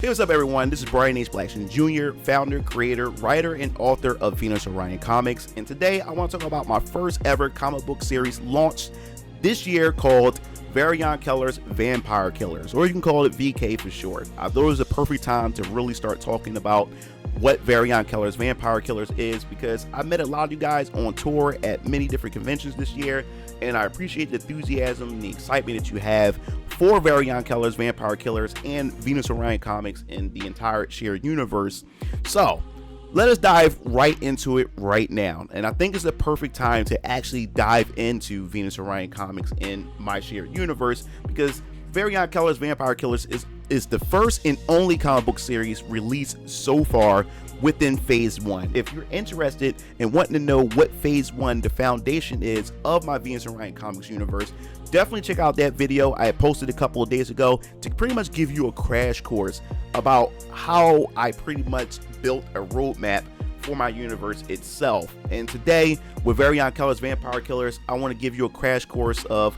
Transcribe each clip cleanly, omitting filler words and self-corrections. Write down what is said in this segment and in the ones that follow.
Hey, what's up, everyone? This is Brian H. Blackson Jr., founder, creator, writer, and author of Venus Orion Comics. And today I want to talk about my first ever comic book series launched this year called Verion Keller's Vampire Killers, or you can call it VK for short. I thought it was a perfect time to really start talking about what Verion Keller's Vampire Killers is, because I met a lot of you guys on tour at many different conventions this year, and I appreciate the enthusiasm and the excitement that you have for Verion Keller's Vampire Killers and Venus Orion Comics and the entire shared universe. So let us dive right into it right now. And I think it's the perfect time to actually dive into Venus Orion Comics and my shared universe, because Verion Keller's Vampire Killers is the first and only comic book series released so far within phase 1. If you're interested in wanting to know what phase 1, the foundation is of my Venus Orion Comics universe, definitely check out that video I posted a couple of days ago to pretty much give you a crash course about how I pretty much built a roadmap for my universe itself. And today with Verion Keller's Vampire Killers, I want to give you a crash course of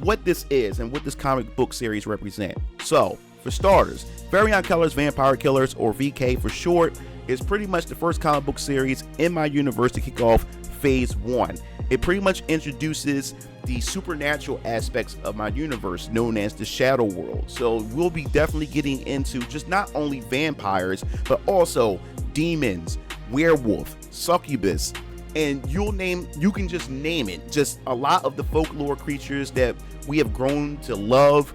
what this is and what this comic book series represent. So for starters, Verion Keller's Vampire Killers, or VK for short, is pretty much the first comic book series in my universe to kick off phase 1. It pretty much introduces the supernatural aspects of my universe known as the Shadow World. So we'll be definitely getting into just not only vampires, but also demons, werewolf, succubus, and you can just name it. Just a lot of the folklore creatures that we have grown to love,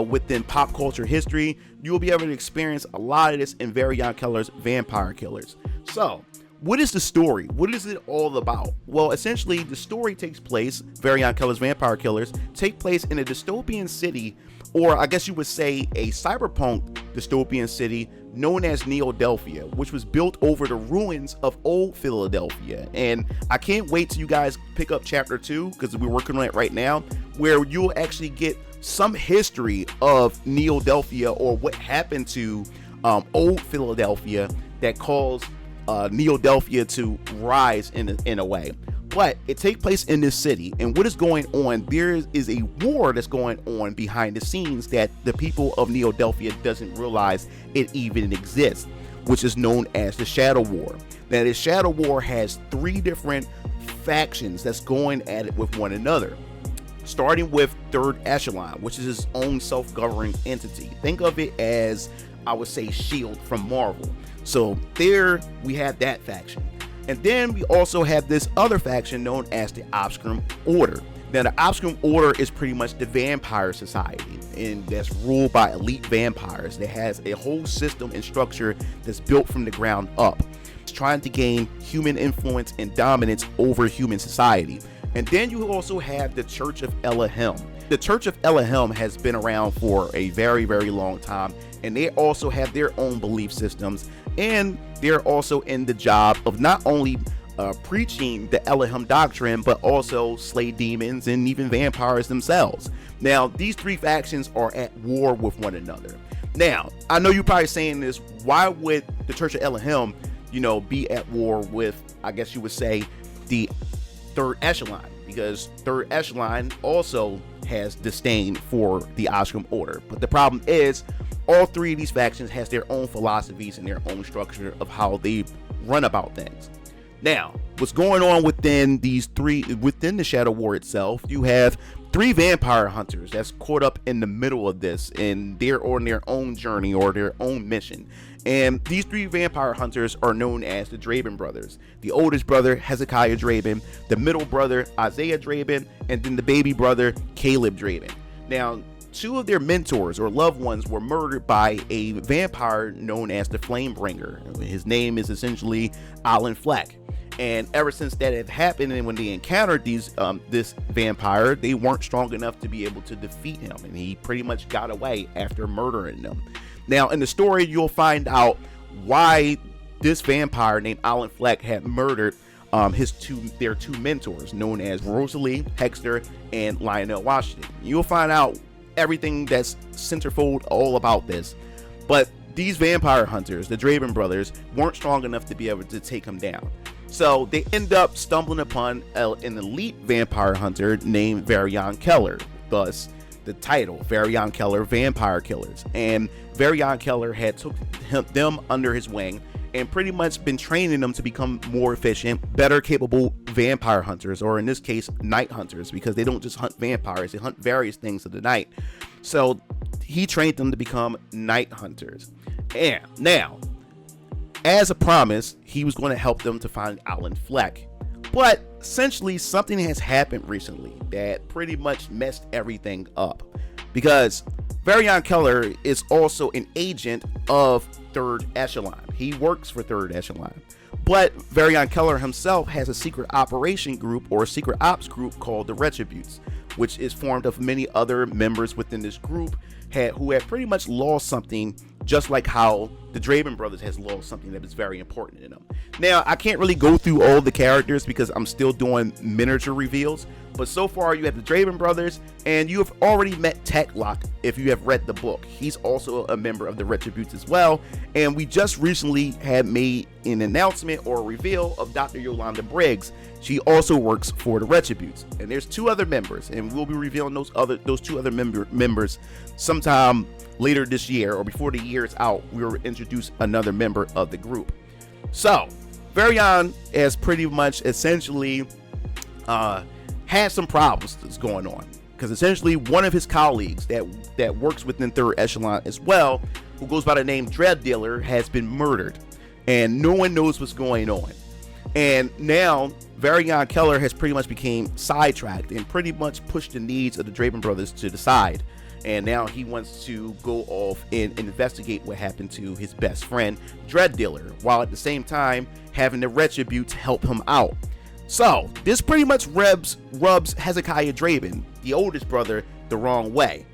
within pop culture history. You will be able to experience a lot of this in Verion Keller's Vampire Killers. So what is the story? What is it all about? Well, essentially the story takes place, Verion Keller's Vampire Killers take place in a dystopian city, or I guess you would say a cyberpunk dystopian city known as Neo-Delphia, which was built over the ruins of old Philadelphia. And I can't wait till you guys pick up chapter 2, because we're working on it right now, where you'll actually get some history of Neo-Delphia, or what happened to old Philadelphia that caused Neo-Delphia to rise in a way. But it takes place in this city, and what is going on? There is a war that's going on behind the scenes that the people of Neo-Delphia doesn't realize it even exists, which is known as the Shadow War. Now, the Shadow War has 3 different factions that's going at it with one another, starting with Third Echelon, which is its own self-governing entity. Think of it as, I would say, S.H.I.E.L.D. from Marvel. So there we have that faction. And then we also have this other faction known as the Obscrum Order. Now, the Obscrum Order is pretty much the vampire society, and that's ruled by elite vampires that has a whole system and structure that's built from the ground up. It's trying to gain human influence and dominance over human society. And then you also have the Church of Elohim. The Church of Elohim has been around for a very, very long time, and they also have their own belief systems, and they're also in the job of not only preaching the Elohim doctrine, but also slay demons and even vampires themselves. Now, these 3 factions are at war with one another. Now, I know you're probably saying this, why would the Church of Elohim, be at war with, I guess you would say, the Third Echelon? Because Third Echelon also has disdain for the Obscrum Order. But the problem is, all 3 of these factions has their own philosophies and their own structure of how they run about things. Now, what's going on within within the Shadow War itself, you have 3 vampire hunters that's caught up in the middle of this, and they're on their own journey or their own mission. And these 3 vampire hunters are known as the Draven brothers. The oldest brother, Hezekiah Draven, the middle brother, Isaiah Draven, and then the baby brother, Caleb Draven. Now, 2 of their mentors or loved ones were murdered by a vampire known as the Flamebringer. His name is essentially Alan Fleck. And ever since that had happened, and when they encountered this vampire, they weren't strong enough to be able to defeat him, and he pretty much got away after murdering them. Now, in the story, you'll find out why this vampire named Alan Fleck had murdered their 2 mentors, known as Rosalie Hexter and Lionel Washington. You'll find out everything that's centerfold all about this. But these vampire hunters, the Draven brothers, weren't strong enough to be able to take him down. So they end up stumbling upon an elite vampire hunter named Verion Keller. Thus, the title, Verion Keller Vampire Killers. And Verion Keller had took them under his wing and pretty much been training them to become more efficient, better capable vampire hunters, or in this case, night hunters, because they don't just hunt vampires, they hunt various things of the night. So he trained them to become night hunters. And now, as a promise, he was going to help them to find Alan Fleck. But essentially, something has happened recently that pretty much messed everything up, because Verion Keller is also an agent of Third Echelon. He works for Third Echelon. But Verion Keller himself has a secret operation group, or a secret ops group, called the Retributes, which is formed of many other members within this group who had pretty much lost something, just like how the Draven brothers has lost something that is very important to them. Now, I can't really go through all the characters because I'm still doing miniature reveals, but so far you have the Draven brothers, and you have already met Techlock if you have read the book. He's also a member of the Retributes as well, and we just recently had made an announcement or a reveal of Dr. Yolanda Briggs. She also works for the Retributes, and there's 2 other members, and we'll be revealing those 2 other members sometime later this year, or before the year is out. We will introduce another member of the group. So Verion has pretty much essentially had some problems that's going on, because essentially one of his colleagues that works within Third Echelon as well, who goes by the name Dread Dealer, has been murdered, and no one knows what's going on. And now Verion Keller has pretty much became sidetracked and pretty much pushed the needs of the Draven brothers to the side. And now he wants to go off and investigate what happened to his best friend, Dread Dealer, while at the same time having the Retributes help him out. So this pretty much rubs Hezekiah Draven, the oldest brother, the wrong way.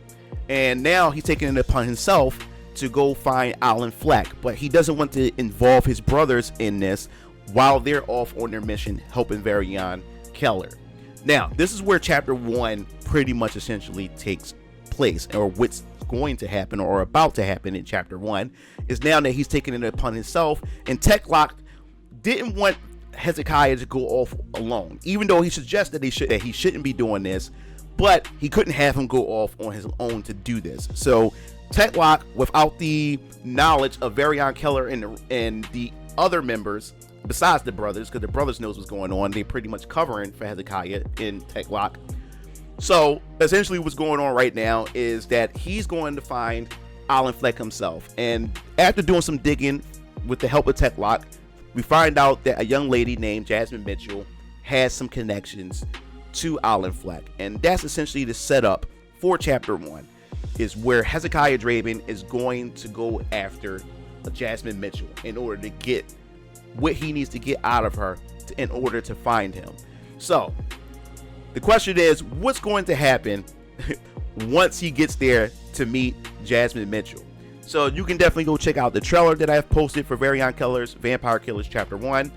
And now he's taking it upon himself to go find Alan Fleck, but he doesn't want to involve his brothers in this while they're off on their mission helping Verion Keller. Now, this is where chapter 1 pretty much essentially takes place, or what's going to happen or about to happen in chapter 1 is now that he's taking it upon himself, and Techlock didn't want Hezekiah to go off alone, even though he suggested that he shouldn't be doing this, but he couldn't have him go off on his own to do this. So Techlock, without the knowledge of Verion Keller and the other members besides the brothers, because the brothers knows what's going on, they pretty much covering for Hezekiah in Techlock. So essentially what's going on right now is that he's going to find Alan Fleck himself, and after doing some digging with the help of Techlock, we find out that a young lady named Jasmine Mitchell has some connections to Alan Fleck, and that's essentially the setup for chapter 1, is where Hezekiah Draven is going to go after Jasmine Mitchell in order to get what he needs to get out of her in order to find him. So the question is, what's going to happen once he gets there to meet Jasmine Mitchell? So you can definitely go check out the trailer that I've posted for Verion Keller's Vampire Killers Chapter 1.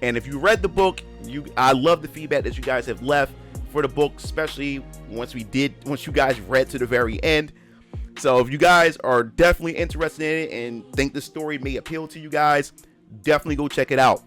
And if you read the book, I love the feedback that you guys have left for the book, especially once you guys read to the very end. So if you guys are definitely interested in it and think the story may appeal to you guys, definitely go check it out.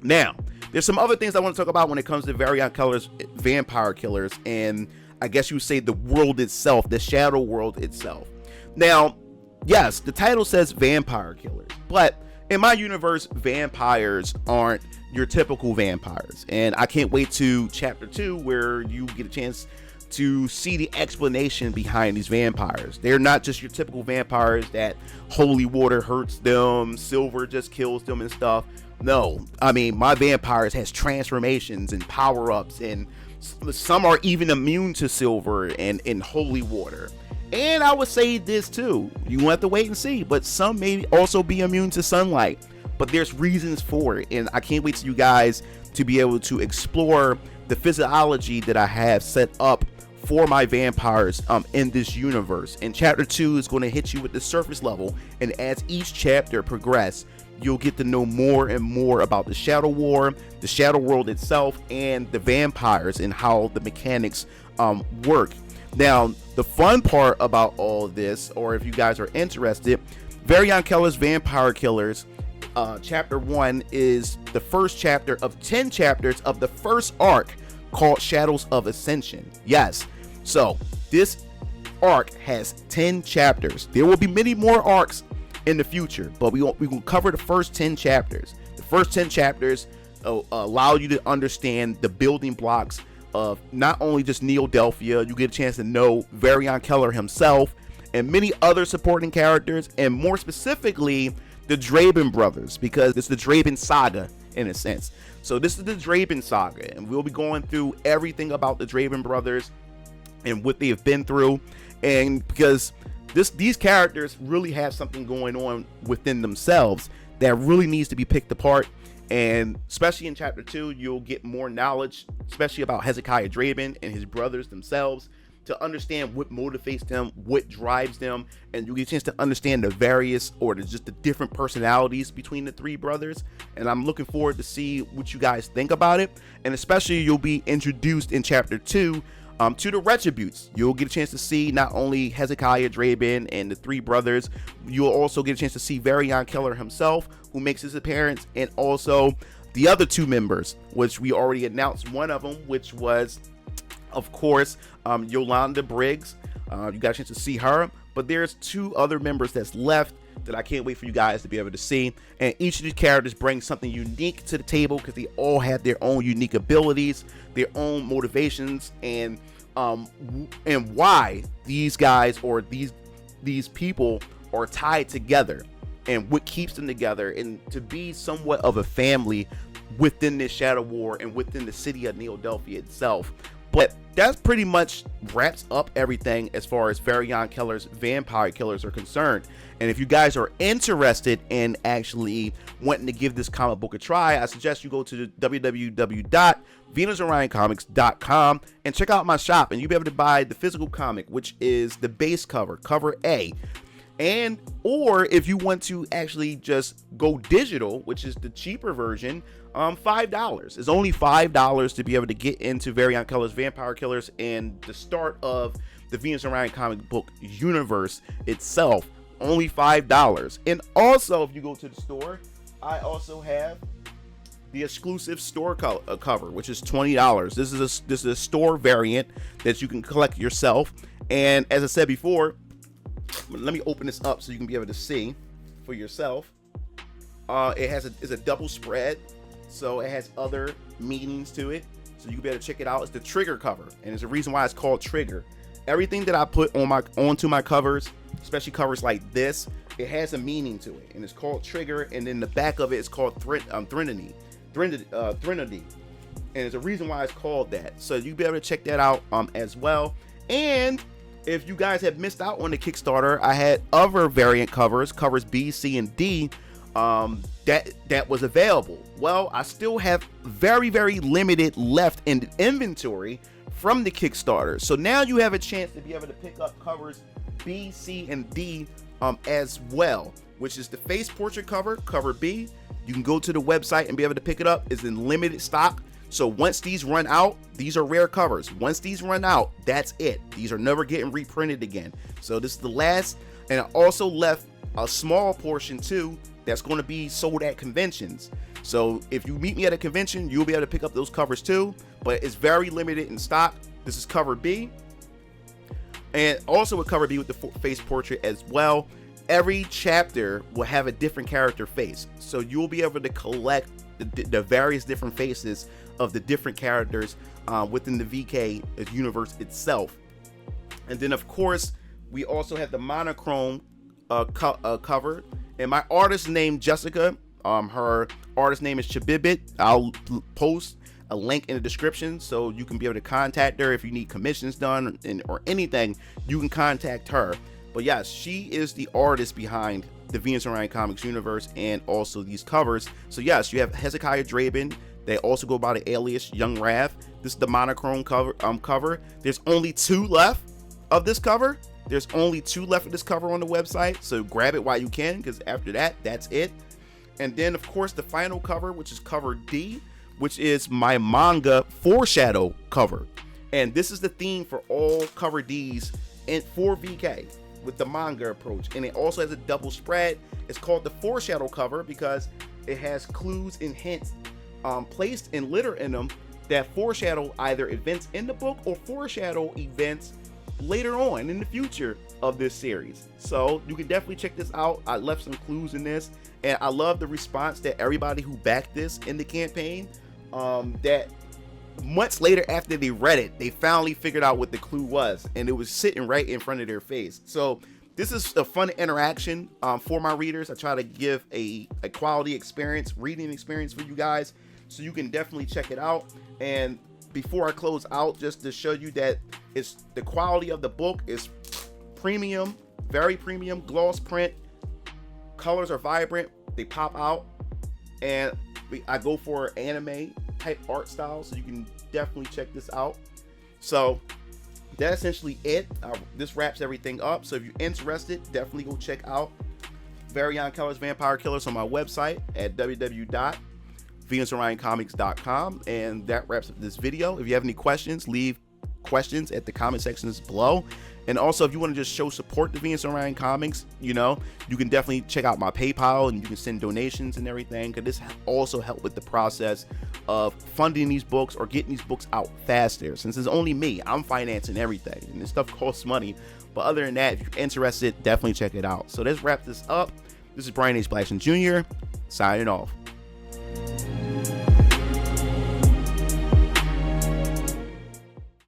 Now, there's some other things I want to talk about when it comes to Verion Keller's Vampire Killers, and I guess you would say the world itself, the shadow world itself. Now, yes, the title says Vampire Killers, but in my universe, vampires aren't your typical vampires, and I can't wait to chapter 2 where you get a chance to see the explanation behind these vampires. They're not just your typical vampires that holy water hurts them, silver just kills them and stuff. No, I mean, my vampires has transformations and power-ups, and some are even immune to silver and holy water. And I would say this too, you will have to wait and see, but some may also be immune to sunlight, but there's reasons for it, and I can't wait for you guys to be able to explore the physiology that I have set up for my vampires in this universe. And chapter 2 is going to hit you with the surface level, and as each chapter progresses, you'll get to know more and more about the Shadow War, the Shadow World itself, and the vampires and how the mechanics work. Now, the fun part about all of this, or if you guys are interested, Verion Keller's Vampire Killers chapter 1 is the first chapter of 10 chapters of the first arc called Shadows of Ascension. Yes, so this arc has 10 chapters. There will be many more arcs in the future, but we will cover the first 10 chapters. The first 10 chapters allow you to understand the building blocks of not only just Neo-Delphia. You get a chance to know Verion Keller himself and many other supporting characters, and more specifically the Draben brothers, because it's the Draben saga in a sense. So this is the Draben saga, and we'll be going through everything about the Draben brothers and what they have been through, and because these characters really have something going on within themselves that really needs to be picked apart. And especially in chapter 2, you'll get more knowledge, especially about Hezekiah Draben and his brothers themselves, to understand what motivates them, what drives them, and you get a chance to understand the various, or just the different personalities between the three brothers. And I'm looking forward to see what you guys think about it. And especially, you'll be introduced in chapter 2 to the Retributes. You'll get a chance to see not only Hezekiah Draben and the three brothers, you'll also get a chance to see Verion Keller himself, who makes his appearance, and also the other two members, which we already announced one of them, which was, of course, Yolanda Briggs. You got a chance to see her, but there's two other members that's left that I can't wait for you guys to be able to see. And each of these characters brings something unique to the table, because they all have their own unique abilities, their own motivations, and why these guys, or these people, are tied together, and what keeps them together, and to be somewhat of a family within this Shadow War and within the city of Neo-Delphia itself. But that's pretty much wraps up everything as far as Verion Keller's Vampire Killers are concerned. And if you guys are interested in actually wanting to give this comic book a try, I suggest you go to www.venusorioncomics.com and check out my shop, and you'll be able to buy the physical comic, which is the base cover, cover A. And or if you want to actually just go digital, which is the cheaper version, $5. It's only $5 to be able to get into Verion Keller's Vampire Killers and the start of the Venus Orion comic book universe itself. Only $5. And also, if you go to the store, I also have the exclusive store cover, which is $20. This is a store variant that you can collect yourself. And as I said before, let me open this up so you can be able to see for yourself. It's a double spread, so it has other meanings to it, so you can be able to check it out. It's the Trigger cover, and there's a reason why it's called Trigger. Everything that I put onto my covers, especially covers like this, it has a meaning to it, and it's called Trigger. And then the back of it is called Threnody, and there's a reason why it's called that. So you'll be able to check that out as well. And if you guys have missed out on the Kickstarter, I had other variant covers B, C, and D, that was available. Well, I still have very, very limited left in inventory from the Kickstarter. So now you have a chance to be able to pick up covers B, C, and D as well, which is the face portrait cover, cover B. You can go to the website and be able to pick it up. It's in limited stock. So once these run out, these are rare covers. Once these run out, that's it. These are never getting reprinted again. So this is the last. And I also left a small portion too that's going to be sold at conventions. So if you meet me at a convention, you'll be able to pick up those covers too, but it's very limited in stock. This is cover B, and also a cover B with the face portrait as well. Every chapter will have a different character face, so you'll be able to collect the various different faces of the different characters within the VK universe itself. And then of course we also have the monochrome cover, and my artist named Jessica, her artist name is Chabibit. I'll post a link in the description so you can be able to contact her if you need commissions done or anything. You can contact her. But yes, she is the artist behind the Venus Orion Comics universe and also these covers. So yes, you have Hezekiah Draben. They also go by the alias Young Rav. This is the monochrome cover. There's only 2 left of this cover. There's only 2 left of this cover on the website, so grab it while you can, because after that, that's it. And then of course the final cover, which is cover D, which is my manga foreshadow cover. And this is the theme for all cover Ds and for VK with the manga approach. And it also has a double spread. It's called the foreshadow cover because it has clues and hints placed in litter in them that foreshadow either events in the book or foreshadow events later on in the future of this series. So you can definitely check this out. I left some clues in this, and I love the response that everybody who backed this in the campaign, that months later after they read it, they finally figured out what the clue was, and it was sitting right in front of their face. So this is a fun interaction for my readers. I try to give a quality experience, reading experience for you guys, so you can definitely check it out. And before I close out, just to show you that it's the quality of the book is premium, very premium, gloss print, colors are vibrant, they pop out, and I go for anime type art style, so you can definitely check this out. So that's essentially it. This wraps everything up. So if you're interested, definitely go check out Verion Keller's Vampire Killers on my website at www.venusorioncomics.com. And that wraps up this video. If you have any questions, leave questions at the comment sections below. And also, if you want to just show support to Venus Orion Comics, you can definitely check out my PayPal, and you can send donations and everything, because this also help with the process of funding these books or getting these books out faster. Since it's only me, I'm financing everything, and this stuff costs money. But other than that, if you're interested, definitely check it out. So let's wrap this up. This is Brian H. Blackson Jr. signing off.